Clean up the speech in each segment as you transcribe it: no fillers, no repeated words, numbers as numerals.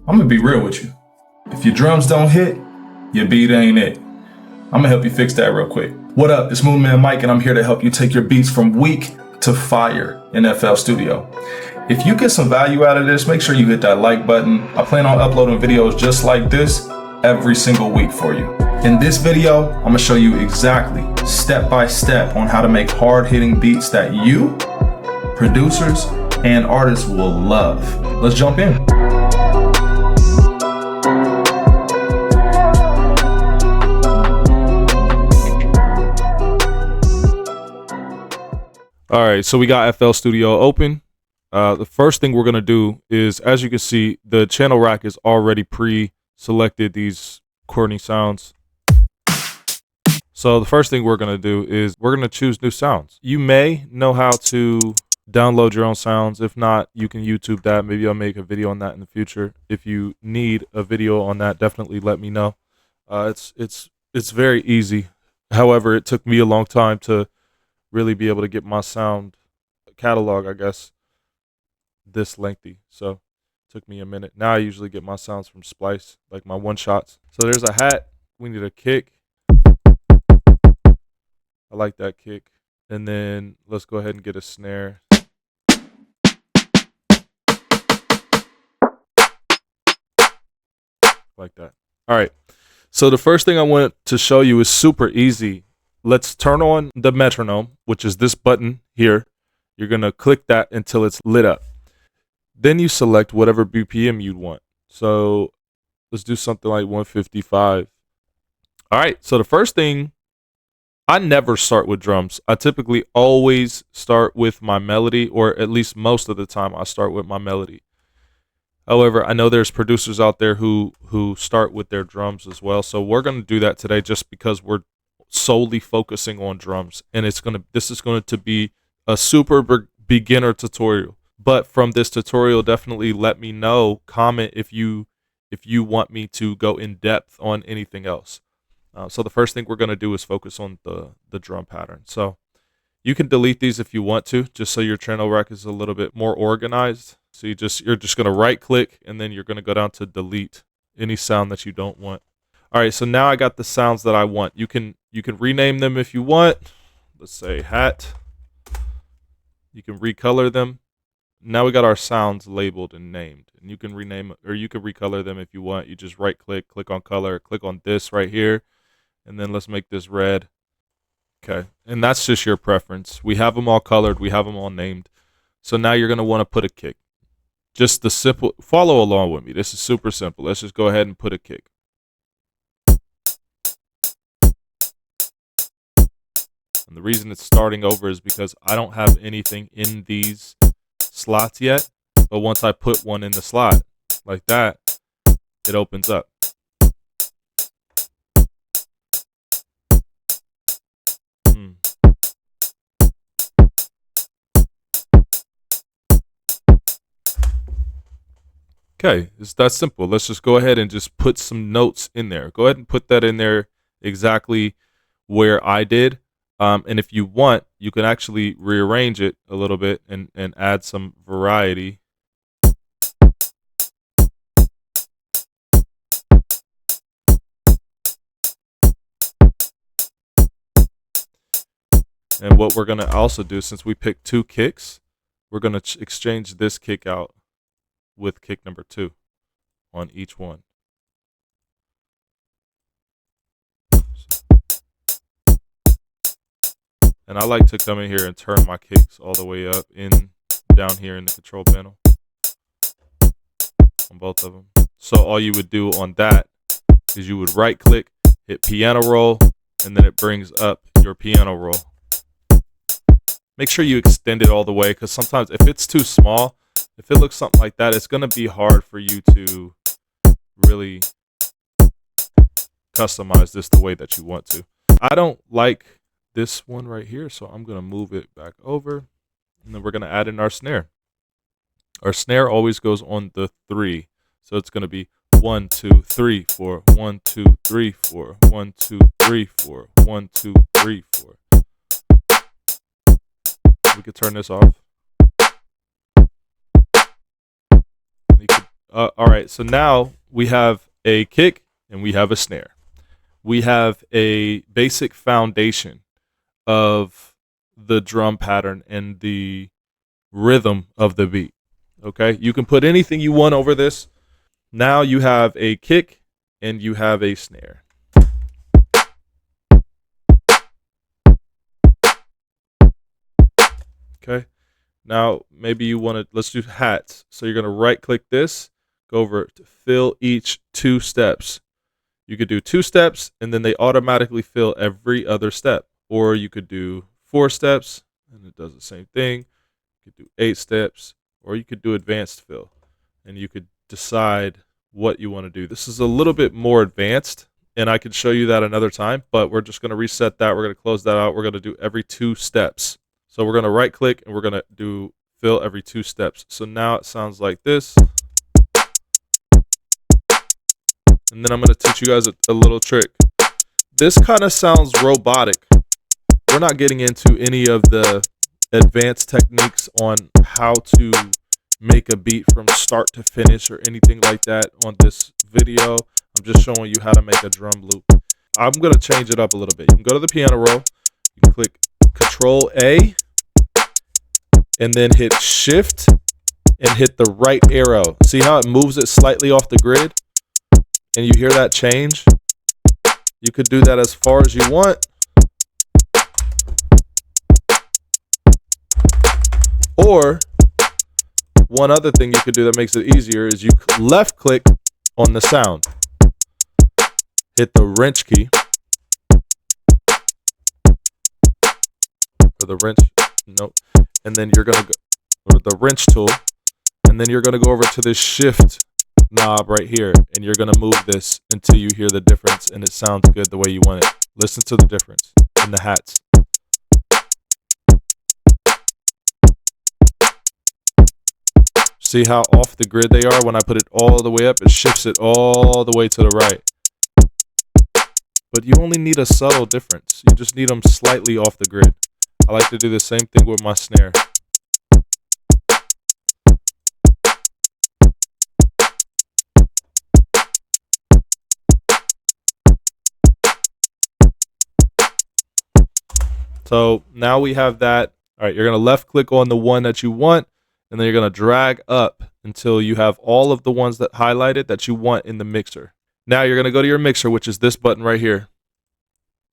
I'm gonna be real with you. If your drums don't hit, your beat ain't it. I'm gonna help you fix that real quick. What up? It's Moon Man Mike, and I'm here to help you take your beats from weak to fire in FL Studio. If you get some value out of this, make sure you hit that like button. I plan on uploading videos just like this every single week for you. In this video, I'm gonna show you exactly, step by step, on how to make hard-hitting beats that you, producers, and artists will love. Let's jump in. All right, so we got FL Studio open. The first thing we're going to do is, as you can see, the channel rack is already pre-selected these corny sounds. So the first thing we're going to do is we're going to choose new sounds. You may know how to download your own sounds. If not, you can YouTube that. Maybe I'll make a video on that in the future. If you need a video on that, definitely let me know. It's very easy. However, it took me a long time to really be able to get my sound catalog, I guess, this lengthy. So it took me a minute. Now I usually get my sounds from Splice, like my one shots. So there's a hat. We need a kick. I like that kick. And then let's go ahead and get a snare. Like that. All right. So the first thing I want to show you is super easy. Let's turn on the metronome, which is this button here. You're going to click that until it's lit up. Then you select whatever BPM you'd want. So let's do something like 155. All right. So the first thing, I never start with drums. I typically always start with my melody, or at least most of the time I start with my melody. However, I know there's producers out there who start with their drums as well. So we're going to do that today just because we're solely focusing on drums, and this is going to be a super beginner tutorial. But from this tutorial, definitely let me know, comment if you want me to go in depth on anything else. So the first thing we're going to do is focus on the drum pattern. So you can delete these if you want to, just so your channel rack is a little bit more organized. So you're just going to right click, and then you're going to go down to delete any sound that you don't want. All right, so now I got the sounds that I want. You can rename them if you want. Let's say hat. You can recolor them. Now we got our sounds labeled and named. And you can rename, or you can recolor them if you want. You just right click, click on color, click on this right here, and then let's make this red. Okay, and that's just your preference. We have them all colored. We have them all named. So now you're going to want to put a kick. Just the simple, follow along with me. This is super simple. Let's just go ahead and put a kick. And the reason it's starting over is because I don't have anything in these slots yet. But once I put one in the slot like that, it opens up. Okay, it's that simple. Let's just go ahead and just put some notes in there. Go ahead and put that in there exactly where I did. And if you want, you can actually rearrange it a little bit and add some variety. And what we're going to also do, since we picked two kicks, we're going to exchange this kick out with kick number 2 on each one. And I like to come in here and turn my kicks all the way up down here in the control panel on both of them. So all you would do on that is you would right click, hit piano roll, and then it brings up your piano roll. Make sure you extend it all the way, because sometimes if it's too small, if it looks something like that, it's going to be hard for you to really customize this the way that you want to. I don't like this one right here, so I'm going to move it back over, and then we're going to add in our snare. Our snare always goes on the 3, so it's going to be 1 2 3 4 1 2 3 4 1 2 3 4 1 2 3 4. We could turn this off. You could All right, so now we have a kick and we have a snare. We have a basic foundation of the drum pattern and the rhythm of the beat. Okay, you can put anything you want over this. Now you have a kick and you have a snare. Okay, now maybe you want to, let's do hats. So you're going to right click this, go over to fill each 2 steps. You could do 2 steps and then they automatically fill every other step. Or you could do 4 steps and it does the same thing. You could do 8 steps, or you could do advanced fill and you could decide what you want to do. This is a little bit more advanced and I could show you that another time, but we're just going to reset that. We're going to close that out. We're going to do every 2 steps. So we're going to right click and we're going to do fill every 2 steps. So now it sounds like this. And then I'm going to teach you guys a little trick. This kind of sounds robotic. We're not getting into any of the advanced techniques on how to make a beat from start to finish or anything like that on this video. I'm just showing you how to make a drum loop. I'm going to change it up a little bit. You can go to the piano roll. You can click Control A and then hit Shift and hit the right arrow. See how it moves it slightly off the grid? And you hear that change? You could do that as far as you want. Or one other thing you could do that makes it easier is you left click on the sound. Hit the wrench key. Or the wrench, nope. And then you're going to go to the wrench tool. And then you're going to go over to this shift knob right here. And you're going to move this until you hear the difference and it sounds good the way you want it. Listen to the difference in the hats. See how off the grid they are? When I put it all the way up, it shifts it all the way to the right. But you only need a subtle difference. You just need them slightly off the grid. I like to do the same thing with my snare. So now we have that. All right, you're going to left click on the one that you want, and then you're going to drag up until you have all of the ones that highlighted that you want in the mixer. Now you're going to go to your mixer, which is this button right here.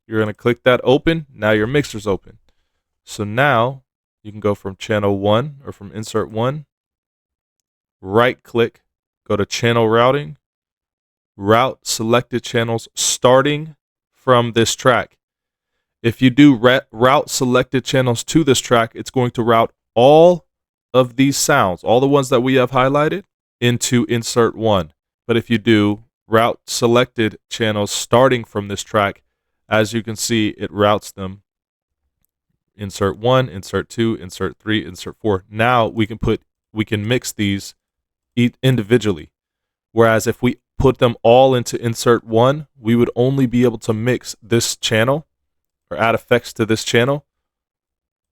You're going to click that open. Now your mixer's open. So now you can go from channel 1 or from insert 1, right click, go to channel routing, route selected channels starting from this track. If you do route selected channels to this track, it's going to route all of these sounds, all the ones that we have highlighted, into insert 1. But if you do route selected channels starting from this track, as you can see, it routes them insert 1, insert 2, insert 3, insert 4. Now we can mix these individually. Whereas if we put them all into insert 1, we would only be able to mix this channel or add effects to this channel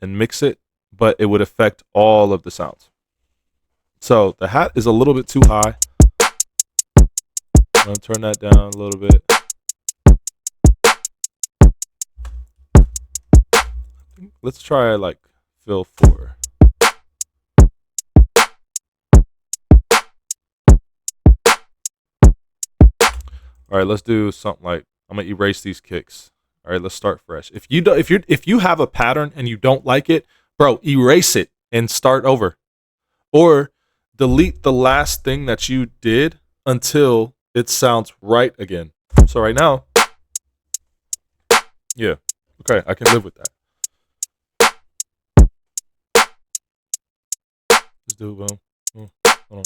and mix it, but it would affect all of the sounds. So the hat is a little bit too high. I'm gonna turn that down a little bit. Let's try like fill 4. All right, let's do something like, I'm gonna erase these kicks. All right, let's start fresh. If you have a pattern and you don't like it, bro, erase it and start over. Or delete the last thing that you did until it sounds right again. So right now, yeah, okay, I can live with that. Let's do it, boom. Hold on.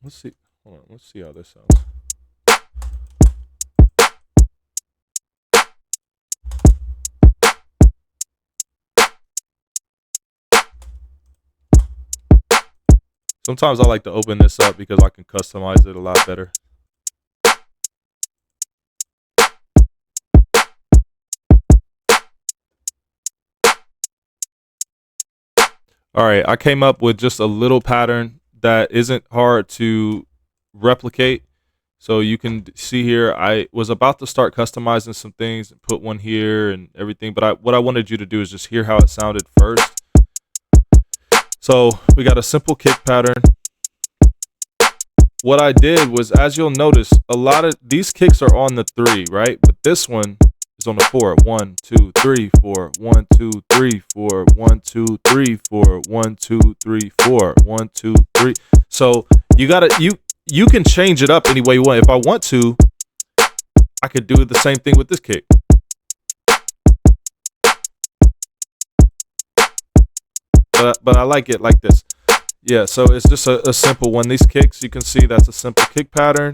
Let's see. Hold on. Let's see how this sounds. Sometimes I like to open this up because I can customize it a lot better. All right, I came up with just a little pattern that isn't hard to replicate. So you can see here, I was about to start customizing some things and put one here and everything, but what I wanted you to do is just hear how it sounded first. So we got a simple kick pattern. What I did was, as you'll notice, a lot of these kicks are on the 3, right? But this one is on the 4. 1, 2, 3, 4. 1, 2, 3, 4. 1, 2, 3, 4. 1, 2, 3, 4. 1, 2, 3. So you can change it up any way you want. If I want to, I could do the same thing with this kick. But I like it like this. Yeah, so it's just a simple one. These kicks, you can see that's a simple kick pattern.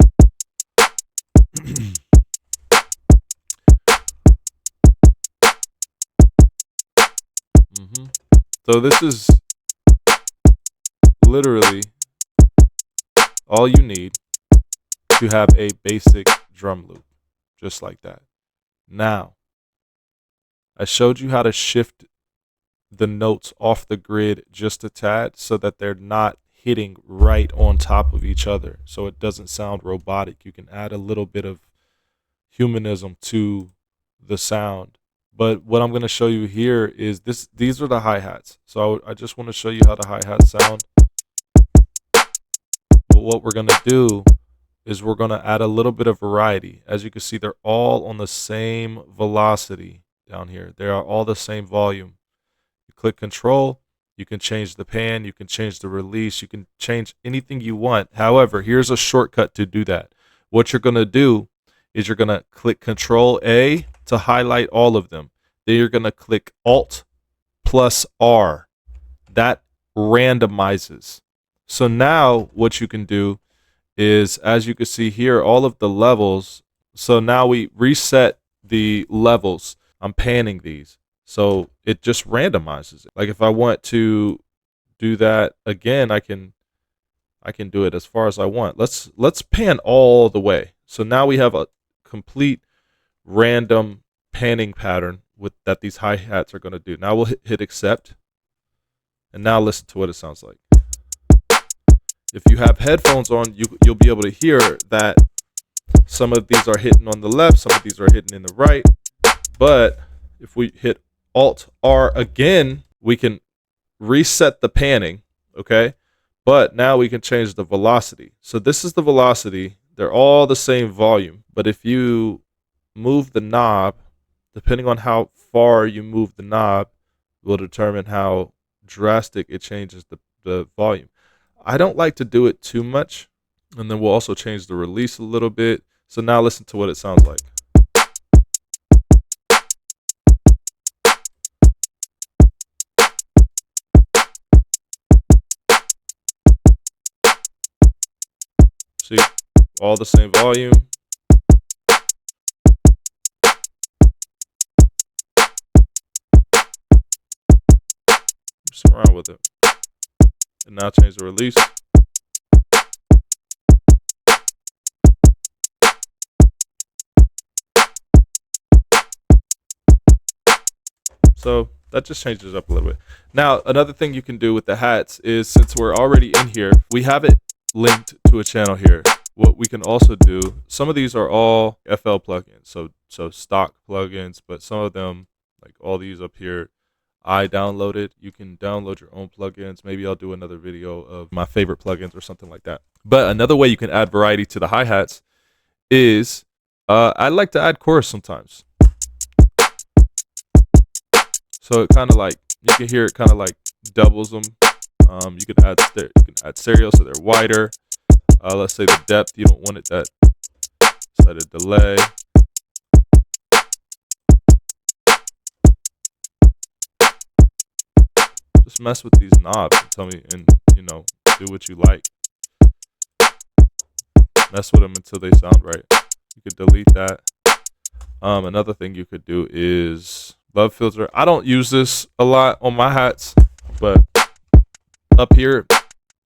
So this is literally all you need to have a basic drum loop, just like that. Now, I showed you how to shift the notes off the grid just a tad so that they're not hitting right on top of each other, so it doesn't sound robotic. You can add a little bit of humanism to the sound. But what I'm going to show you here is this. These are the hi-hats. So I just want to show you how the hi-hats sound. But what we're going to do is we're going to add a little bit of variety. As you can see, they're all on the same velocity down here. They are all the same volume. You click Control, you can change the pan, you can change the release, you can change anything you want. However, here's a shortcut to do that. What you're going to do is you're going to click Control A to highlight all of them. Then you're going to click Alt plus R. That randomizes. So now what you can do is, as you can see here, all of the levels. So now we reset the levels. I'm panning these. So it just randomizes it. Like if I want to do that again, I can do it as far as I want. Let's pan all the way. So now we have a complete random panning pattern with that these hi-hats are going to do. Now we'll hit accept. And now listen to what it sounds like. If you have headphones on, you'll be able to hear that some of these are hitting on the left, some of these are hitting in the right. But if we hit Alt R again, we can reset the panning, okay? But now we can change the velocity. So this is the velocity. They're all the same volume. But if you move the knob, depending on how far you move the knob, will determine how drastic it changes the volume. I don't like to do it too much. And then we'll also change the release a little bit. So now listen to what it sounds like. See, all the same volume. Just around with it. And now change the release. So that just changes up a little bit. Now, another thing you can do with the hats is, since we're already in here, we have it linked to a channel here. What we can also do, some of these are all FL plugins, so stock plugins, but some of them, like all these up here, I downloaded. You can download your own plugins. Maybe I'll do another video of my favorite plugins or something like that. But another way you can add variety to the hi-hats is, I like to add chorus sometimes. So it kind of like, you can hear it kind of like doubles them. You can add stereo so they're wider. Let's say the depth, you don't want it that. Set a delay. Just mess with these knobs and tell me, and do what you like. Mess with them until they sound right. You could delete that. Another thing you could do is love filter. I don't use this a lot on my hats, but up here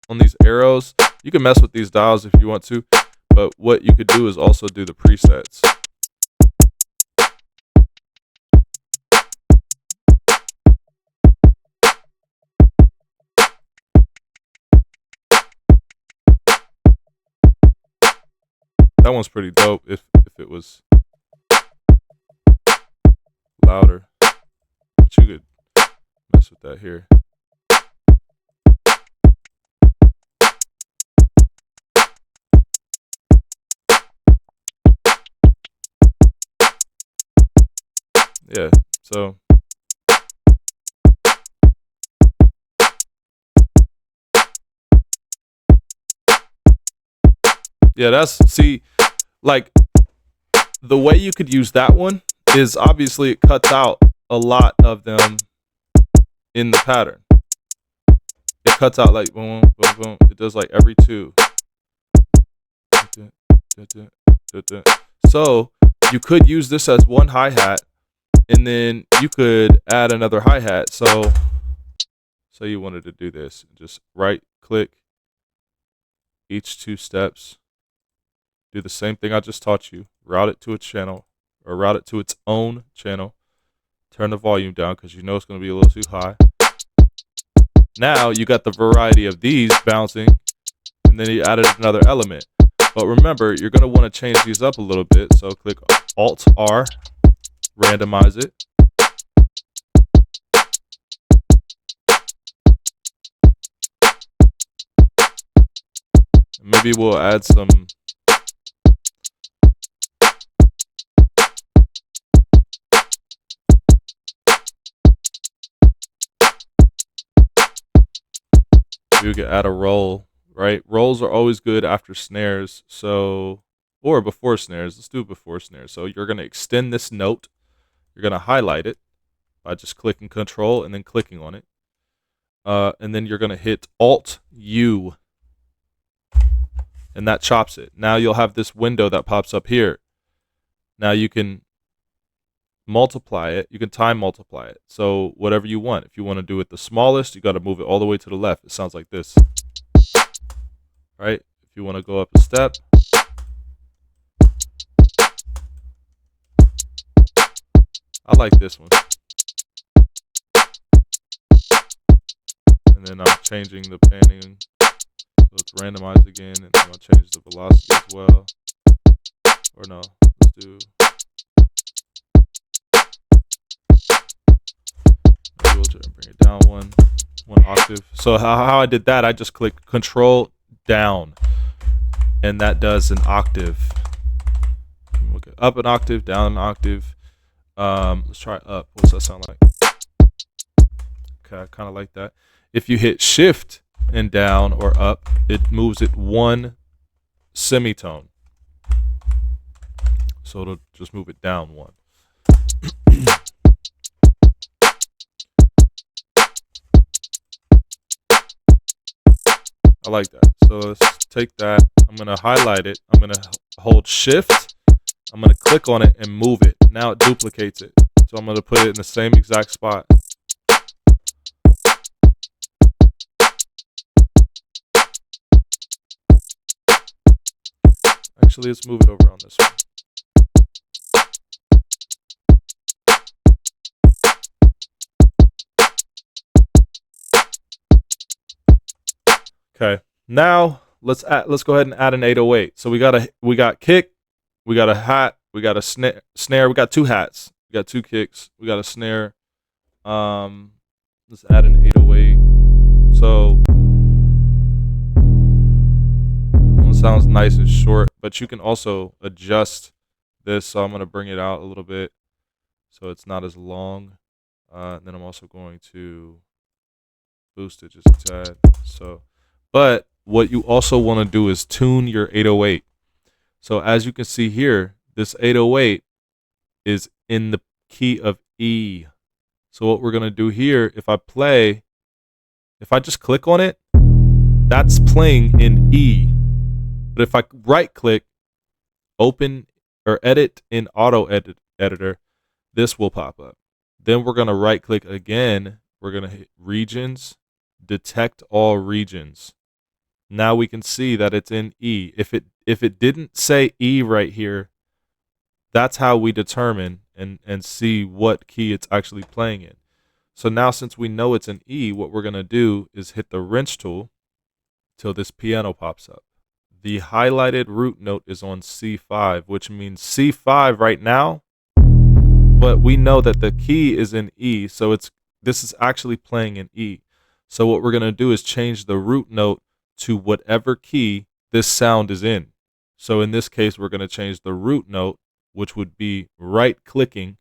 on these arrows, you can mess with these dials if you want to. But what you could do is also do the presets. That one's pretty dope if it was louder. But you could mess with that here. Yeah, so yeah, see, like the way you could use that one is obviously it cuts out a lot of them in the pattern. It cuts out like boom, boom, boom. It does like every two. So you could use this as one hi-hat, and then you could add another hi-hat. So you wanted to do this. Just right click each 2 steps. Do the same thing I just taught you. Route it to a channel, or route it to its own channel. Turn the volume down because you know it's going to be a little too high. Now you got the variety of these bouncing, and then you added another element. But remember, you're going to want to change these up a little bit. So click Alt-R, randomize it. Maybe we'll add some we could add a roll, right? Rolls are always good after snares, so or before snares. Let's do it before snares. So you're going to extend this note. You're going to highlight it by just clicking Control and then clicking on it. And then you're going to hit Alt-U, and that chops it. Now you'll have this window that pops up here. Now you can multiply it. You can time multiply it. So whatever you want. If you want to do it the smallest, you got to move it all the way to the left. It sounds like this. Right? If you want to go up a step, I like this one. And then I'm changing the panning, so it's randomized again, and I'm gonna change the velocity as well. Or no, let's do. Maybe we'll bring it down one octave. So how I did that, I just clicked Control down, and that does an octave. Okay, up an octave, down an octave. Let's try up. What does that sound like? Okay, I kind of like that. If you hit Shift and down or up, it moves it one semitone. So it'll just move it down one. I like that. So let's take that. I'm going to highlight it. I'm going to hold Shift. I'm going to click on it and move it. Now it duplicates it. So I'm going to put it in the same exact spot. Actually, let's move it over on this one. Okay. Now let's go ahead and add an 808. So we got kick, we got a hat, we got a snare, we got 2 hats, we got 2 kicks, we got a snare. Let's add an 808. So it sounds nice and short, but you can also adjust this. So I'm going to bring it out a little bit so it's not as long. And then I'm also going to boost it just a tad. So, but what you also want to do is tune your 808. So as you can see here, this 808 is in the key of E. So what we're going to do here, if I just click on it, that's playing in E. But if I right click, open or edit in auto editor, this will pop up. Then we're going to right click again. We're going to hit regions, detect all regions. Now we can see that it's in E. If it didn't say E right here, that's how we determine and see what key it's actually playing in. So now since we know it's in E, what we're going to do is hit the wrench tool till this piano pops up. the highlighted root note is on C5, which means C5 right now, but we know that the key is in E, so this is actually playing in E. So what we're going to do is change the root note to whatever key this sound is in. So in this case, we're going to change the root note, which would be right-clicking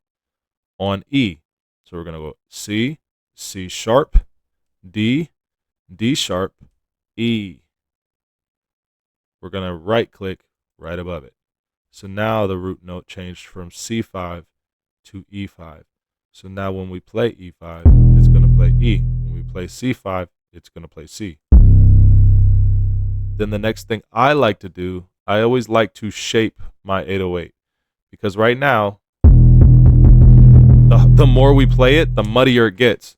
on E. So we're going to go C, C sharp, D, D sharp, E. We're going to right-click right above it. So now the root note changed from C5 to E5. So now when we play E5, it's going to play E. When we play C5, it's going to play C. Then the next thing I like to do, I always like to shape my 808, because right now, the more we play it, the muddier it gets.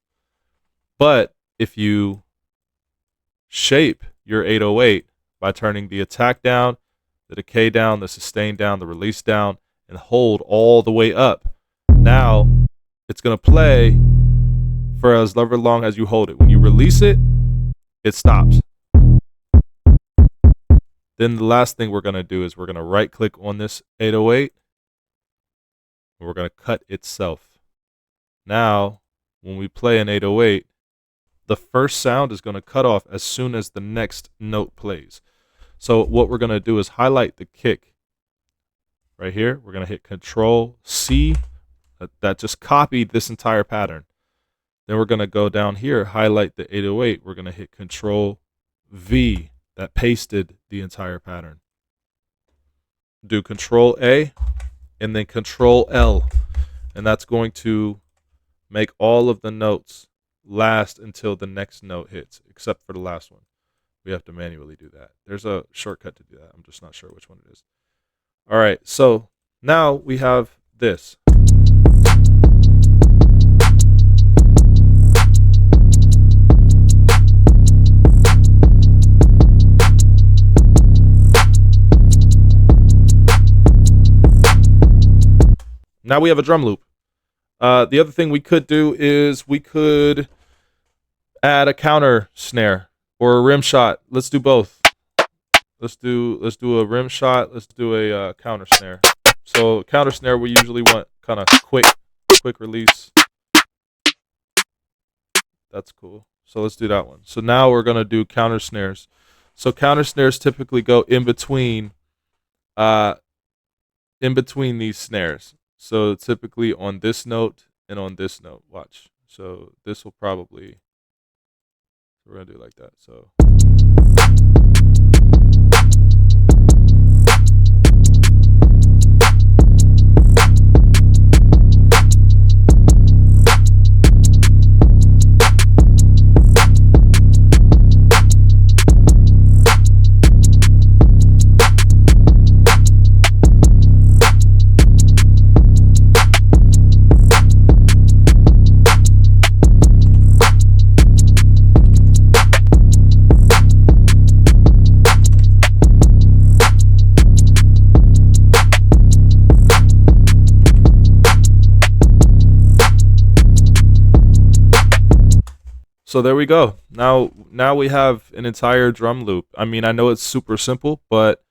But if you shape your 808 by turning the attack down, the decay down, the sustain down, the release down, and hold all the way up, now it's going to play for as long as you hold it. When you release it, it stops. Then the last thing we're going to do is we're going to right click on this 808 and we're going to cut itself. Now, when we play an 808, the first sound is going to cut off as soon as the next note plays. So what we're going to do is highlight the kick right here. We're going to hit Control C. That just copied this entire pattern. Then we're going to go down here, highlight the 808. We're going to hit Control V. That pasted the entire pattern. Do Control A and then Control L. And that's going to make all of the notes last until the next note hits, except for the last one. We have to manually do that. There's a shortcut to do that. I'm just not sure which one it is. All right, so now we have this. Now we have a drum loop. The other thing we could do is we could add a counter snare or a rim shot. Let's do both. Let's do a rim shot. Let's do a counter snare. So counter snare, we usually want kind of quick release. That's cool. So let's do that one. So now we're gonna do counter snares. So counter snares typically go in between these snares. So typically on this note and on this note. Watch. So this will probably, we're gonna do it like that. So So there we go. Now we have an entire drum loop. I mean, I know it's super simple, but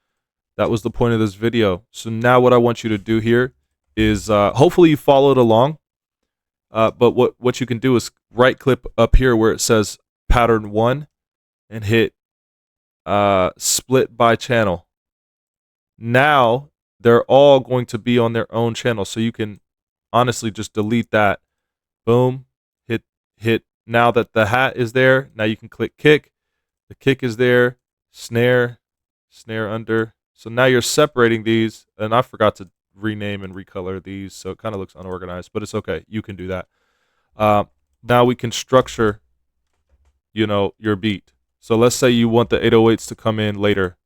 that was the point of this video. So now what I want you to do here is hopefully you followed along. But what you can do is right click up here where it says pattern 1 and hit split by channel. Now they're all going to be on their own channel. So you can honestly just delete that. Boom, hit. Now that the hat is there, now you can click kick. The kick is there, snare under. So now you're separating these, and I forgot to rename and recolor these, so it kind of looks unorganized, but it's okay. You can do that. Now we can structure, your beat. So let's say you want the 808s to come in later.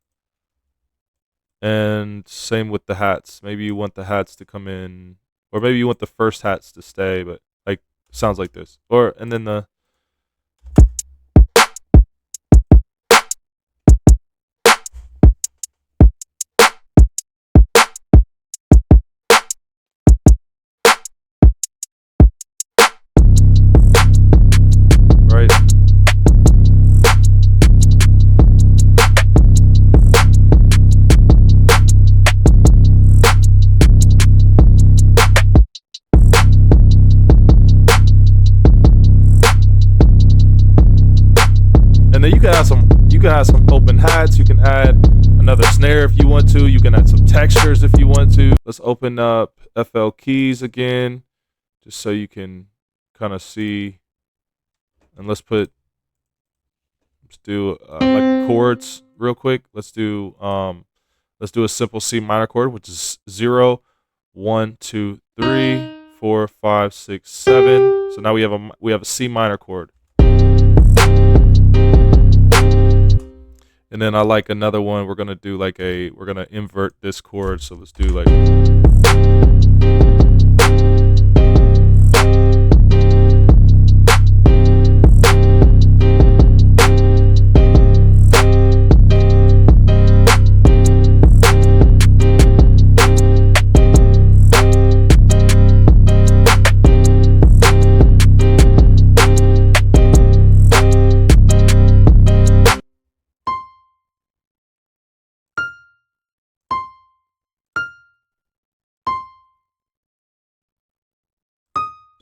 And same with the hats. Maybe you want the hats to come in, or maybe you want the first hats to stay, but sounds like this. And then the right. then you can add some open hats. You can add another snare if you want to. You can add some textures if you want to. Let's open up FL Keys again, just so you can kind of see. And let's do like chords real quick. Let's do a simple C minor chord, which is 0, 1, 2, 3, 4, 5, 6, 7. So now we have a C minor chord. And then I like another one. We're gonna invert this chord. So let's do like.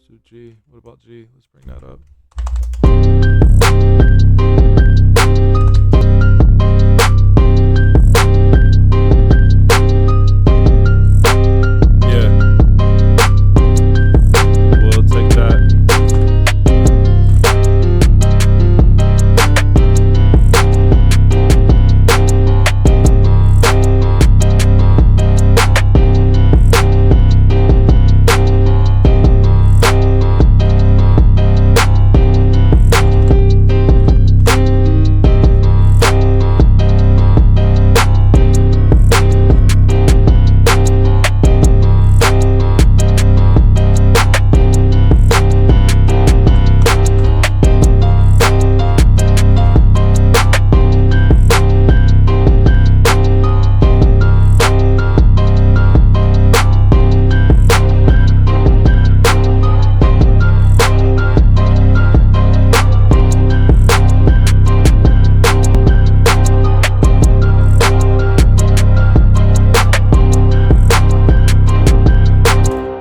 So G, what about G? Let's bring that up. Yeah. We'll take that.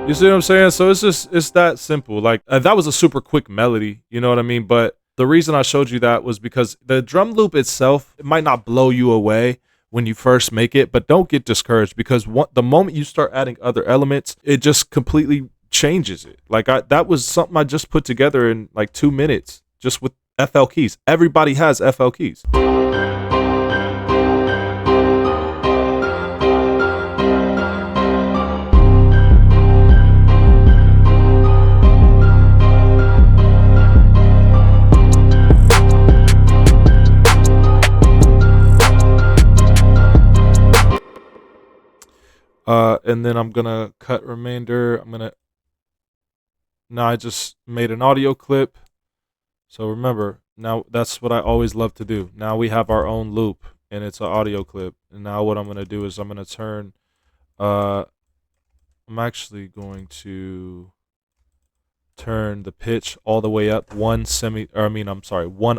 You see what I'm saying? So it's that simple. Like that was a super quick melody, you know what I mean? But the reason I showed you that was because the drum loop itself, it might not blow you away when you first make it, but don't get discouraged, because the moment you start adding other elements, it just completely changes it. Like that was something I just put together in like 2 minutes, just with FL keys. Everybody has FL keys. And then I'm gonna cut remainder. Now I just made an audio clip. So remember, now that's what I always love to do. Now we have our own loop and it's an audio clip. And now what I'm gonna do is I'm gonna turn, I'm actually going to turn the pitch all the way up 1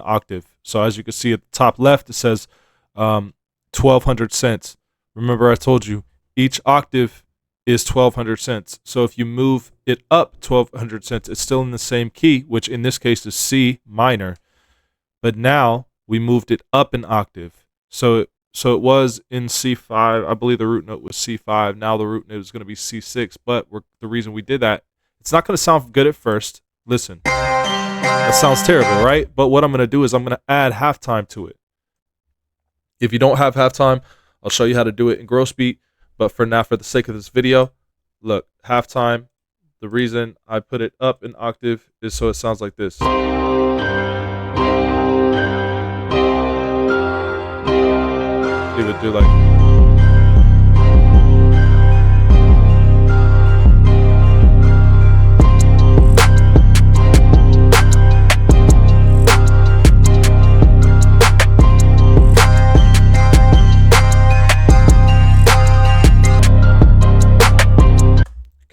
octave. So as you can see at the top left, it says 1200 cents. Remember I told you, each octave is 1200 cents. So if you move it up 1200 cents, it's still in the same key, which in this case is C minor. But now we moved it up an octave. So it was in C5. I believe the root note was C5. Now the root note is going to be C6. But the reason we did that, it's not going to sound good at first. Listen, that sounds terrible, right? But what I'm going to do is I'm going to add halftime to it. If you don't have halftime, I'll show you how to do it in gross beat. But for now, for the sake of this video, look, halftime, the reason I put it up an octave is so it sounds like this. Either do like...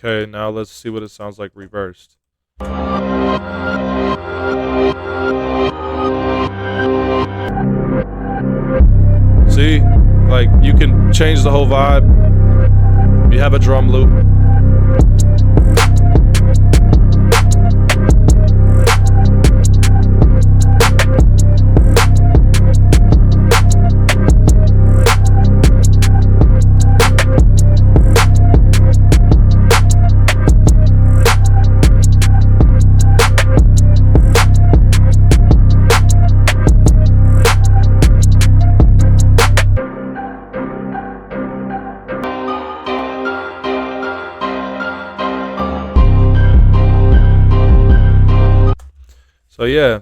Okay, now let's see what it sounds like reversed. See, like you can change the whole vibe. You have a drum loop. yeah,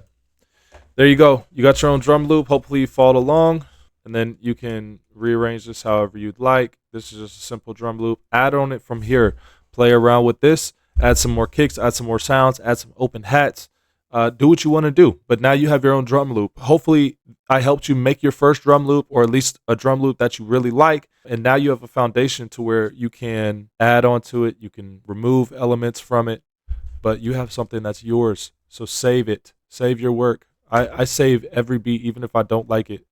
there you go. You got your own drum loop. Hopefully you followed along, and then you can rearrange this however you'd like. This is just a simple drum loop. Add on it from here. Play around with this. Add some more kicks. Add some more sounds. Add some open hats. Do what you want to do. But now you have your own drum loop. Hopefully I helped you make your first drum loop, or at least a drum loop that you really like. And now you have a foundation to where you can add onto it. You can remove elements from it, but you have something that's yours. So save it. Save your work. I save every beat, even if I don't like it.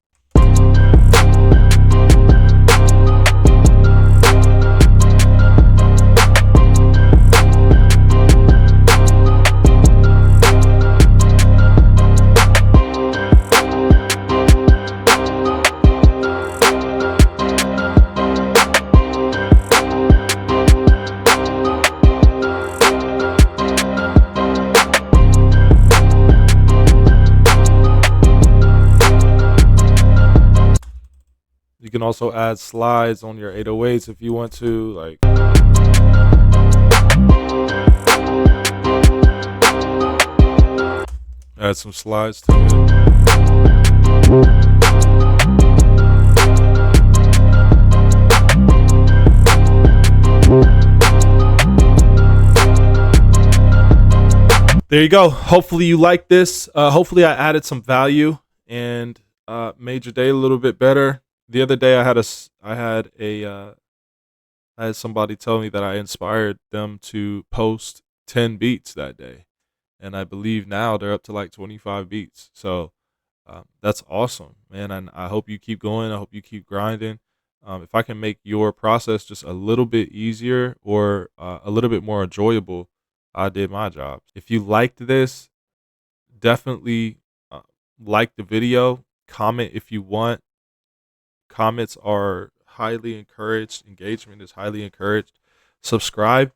You can also add slides on your 808s if you want to, like. Add some slides to it. There you go. Hopefully you like this. Hopefully I added some value and made your day a little bit better. The other day I had somebody tell me that I inspired them to post 10 beats that day, and I believe now they're up to like 25 beats. So that's awesome, man. And I hope you keep going. I hope you keep grinding. If I can make your process just a little bit easier or a little bit more enjoyable, I did my job. If you liked this, definitely like the video. Comment if you want. Comments are highly encouraged. Engagement is highly encouraged. Subscribe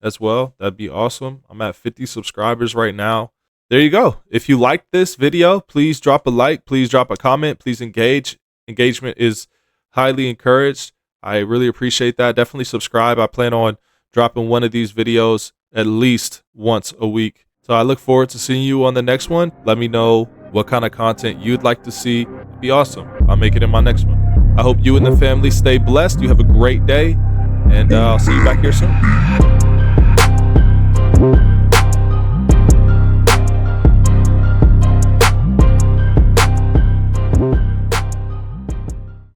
as well. That'd be awesome. I'm at 50 subscribers right now. There you go. If you liked this video, please drop a like. Please drop a comment. Please engage. Engagement is highly encouraged. I really appreciate that. Definitely subscribe. I plan on dropping one of these videos at least once a week. So I look forward to seeing you on the next one. Let me know what kind of content you'd like to see. It'd be awesome. I'll make it in my next one. I hope you and the family stay blessed. You have a great day, and I'll see you back here soon.